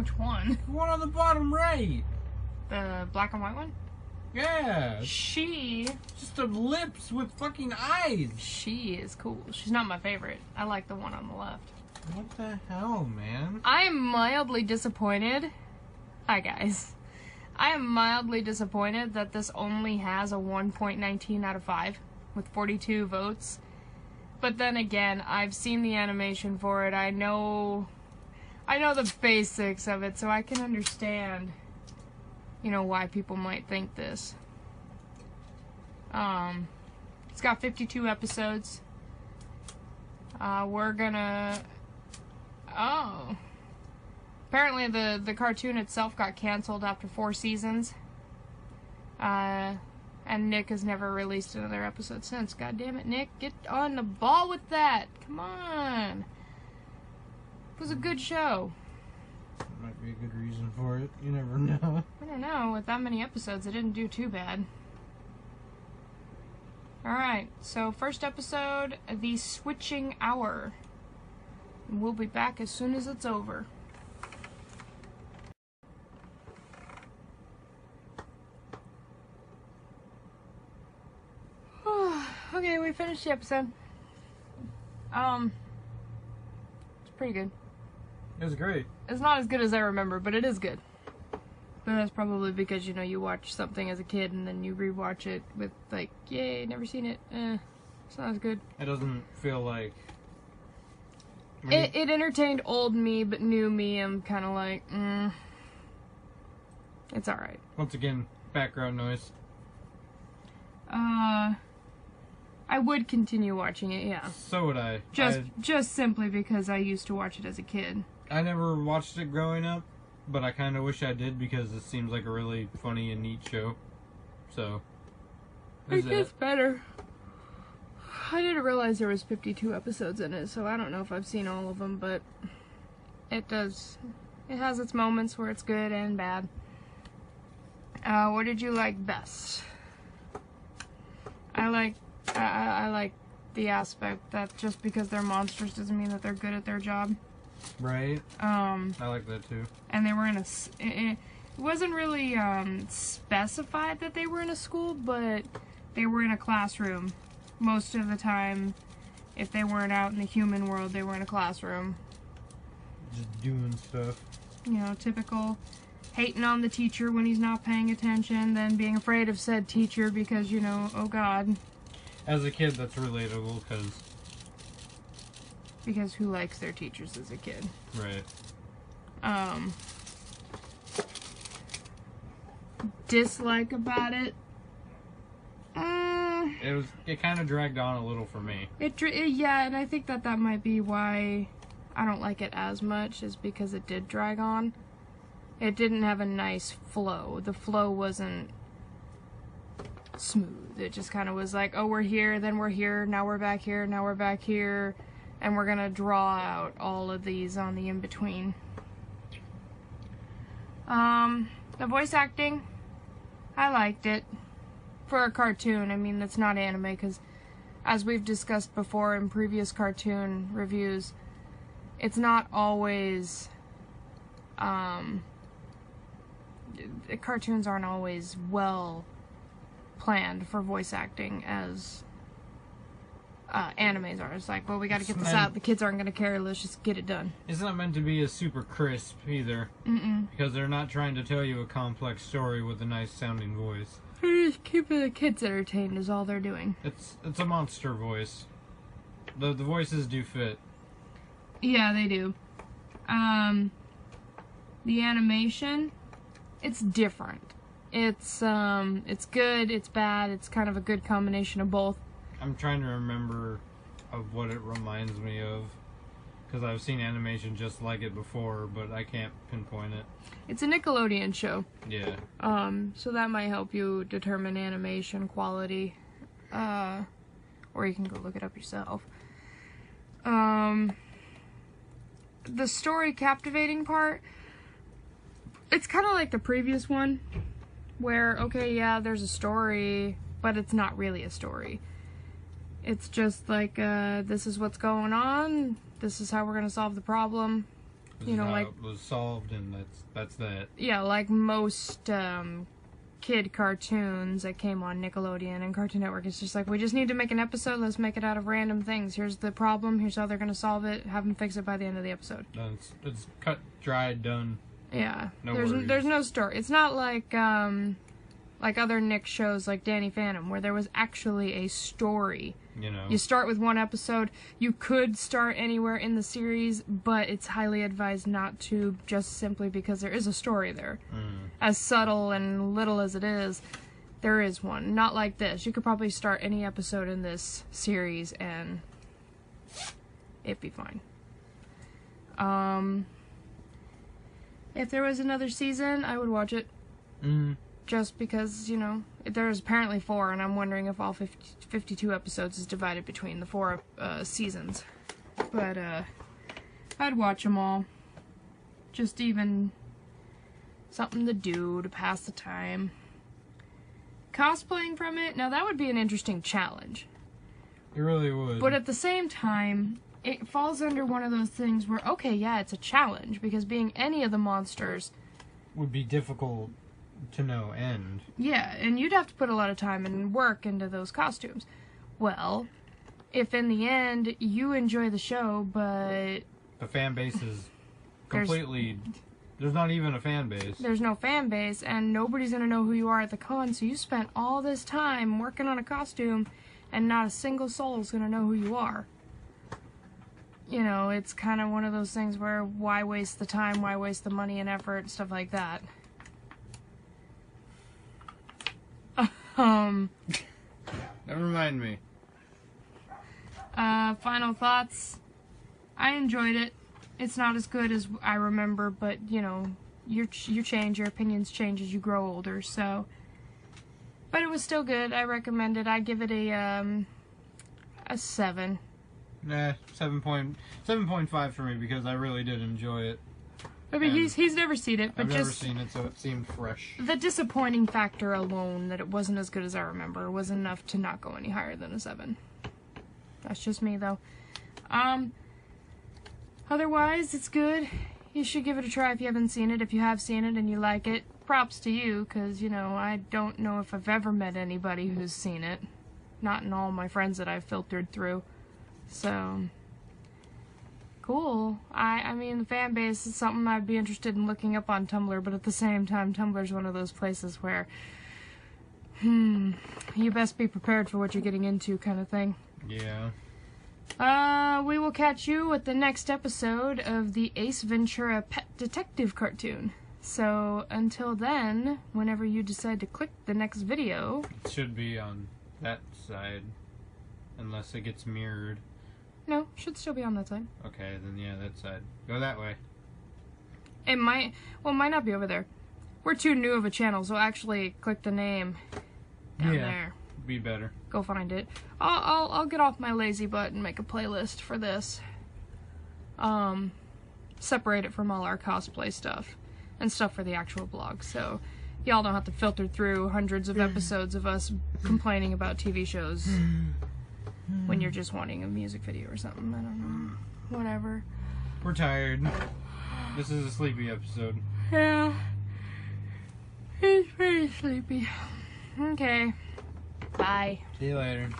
Which one? The one on the bottom right. The black and white one? Yeah. She... Just the lips with fucking eyes. She is cool. She's not my favorite. I like the one on the left. What the hell, man? I am mildly disappointed. Hi, guys. I am mildly disappointed that this only has a 1.19 out of 5 with 42 votes. But then again, I've seen the animation for it. I know the basics of it, so I can understand, you know, why people might think this. It's got 52 episodes. We're gonna... Oh. Apparently the cartoon itself got canceled after 4 seasons. And Nick has never released another episode since. God damn it, Nick. Get on the ball with that. Come on. It was a good show. Might be a good reason for it. You never know. I don't know. With that many episodes, it didn't do too bad. Alright, so first episode, The Switching Hour. And we'll be back as soon as it's over. Okay, we finished the episode. It's pretty good. It was great. It's not as good as I remember, but it is good. But that's probably because, you know, you watch something as a kid and then you rewatch it with, like, yay, never seen it. It's not as good. It doesn't feel like... It entertained old me, but new me, I'm kind of like, It's alright. Once again, background noise. I would continue watching it, yeah. So would I. Just simply because I used to watch it as a kid. I never watched it growing up, but I kind of wish I did because it seems like a really funny and neat show. So, it gets better. I didn't realize there was 52 episodes in it, so I don't know if I've seen all of them, but it does. It has its moments where it's good and bad. What did you like best? I like the aspect that just because they're monsters doesn't mean that they're good at their job. Right. I like that too. And they were in it wasn't really specified that they were in a school, but they were in a classroom. Most of the time, if they weren't out in the human world, they were in a classroom. Just doing stuff. You know, typical hating on the teacher when he's not paying attention, then being afraid of said teacher because, you know, oh god. As a kid, that's relatable, because who likes their teachers as a kid? Right. Dislike about it? It kind of dragged on a little for me. Yeah, and I think that might be why I don't like it as much, is because it did drag on. It didn't have a nice flow. The flow wasn't smooth. It just kind of was like, oh, we're here, then we're here, now we're back here, now we're back here, and we're gonna draw out all of these on the in-between. The voice acting, I liked it. For a cartoon, I mean, that's not anime, because as we've discussed before in previous cartoon reviews, it's not always, cartoons aren't always well planned for voice acting as animes are. It's like, well, we gotta get this out, the kids aren't gonna care, let's just get it done. It's not meant to be a super crisp either. Because they're not trying to tell you a complex story with a nice sounding voice. They're just keeping the kids entertained is all they're doing. It's a monster voice. The voices do fit. Yeah, they do. The animation, it's different. It's good, it's bad, it's kind of a good combination of both. I'm trying to remember of what it reminds me of, because I've seen animation just like it before, but I can't pinpoint it. It's a Nickelodeon show. Yeah. So that might help you determine animation quality. Or you can go look it up yourself. The story captivating part, it's kind of like the previous one, where, okay, yeah, there's a story, but it's not really a story. It's just like, this is what's going on, this is how we're gonna solve the problem, This you know, is how like it was solved, and that's that. yeah, like most kid cartoons that came on Nickelodeon and Cartoon Network. It's just like, we just need to make an episode. Let's make it out of random things. Here's the problem. Here's how they're gonna solve it. Have them fix it by the end of the episode. It's cut, dried, done. Yeah. No there's worries. no story. It's not like other Nick shows like Danny Phantom, where there was actually a story. You know. You start with one episode. You could start anywhere in the series, but it's highly advised not to, just simply because there is a story there. As subtle and little as it is, there is one. Not like this. You could probably start any episode in this series and it'd be fine. If there was another season, I would watch it. Just because, you know, there's apparently 4, and I'm wondering if all 52 episodes is divided between the 4 seasons. But, I'd watch them all. Just even something to do to pass the time. Cosplaying from it, now that would be an interesting challenge. It really would. But at the same time, it falls under one of those things where, okay, yeah, it's a challenge, because being any of the monsters would be difficult to no end. Yeah, and you'd have to put a lot of time and work into those costumes. Well, if in the end you enjoy the show, but the fan base is completely... There's not even a fan base. There's no fan base, and nobody's going to know who you are at the con, so you spent all this time working on a costume, and not a single soul is going to know who you are. You know, it's kind of one of those things where, why waste the time, why waste the money and effort, stuff like that. Never mind me. Final thoughts. I enjoyed it. It's not as good as I remember, but, you know, you change, your opinions change as you grow older, so. But it was still good. I recommend it. I give it a 7. Nah, 7.5 for me, because I really did enjoy it. I mean, he's never seen it, but I've just... never seen it, so it seemed fresh. The disappointing factor alone, that it wasn't as good as I remember, was enough to not go any higher than a 7. That's just me, though. Otherwise, it's good. You should give it a try if you haven't seen it. If you have seen it and you like it, props to you, because, you know, I don't know if I've ever met anybody who's seen it. Not in all my friends that I've filtered through. So... cool. I mean, the fan base is something I'd be interested in looking up on Tumblr, but at the same time, Tumblr's one of those places where, you best be prepared for what you're getting into, kind of thing. Yeah. We will catch you at the next episode of the Ace Ventura Pet Detective cartoon. So, until then, whenever you decide to click the next video... It should be on that side, unless it gets mirrored. No, should still be on that side. Okay, then yeah, that side. Go that way. It might not be over there. We're too new of a channel, so actually click the name down there. Be better. Go find it. I'll get off my lazy butt and make a playlist for this. Separate it from all our cosplay stuff and stuff for the actual blog, so y'all don't have to filter through hundreds of episodes of us complaining about TV shows when you're just wanting a music video or something. I don't know. Whatever. We're tired. This is a sleepy episode. Yeah. He's pretty sleepy. Okay. Bye. See you later.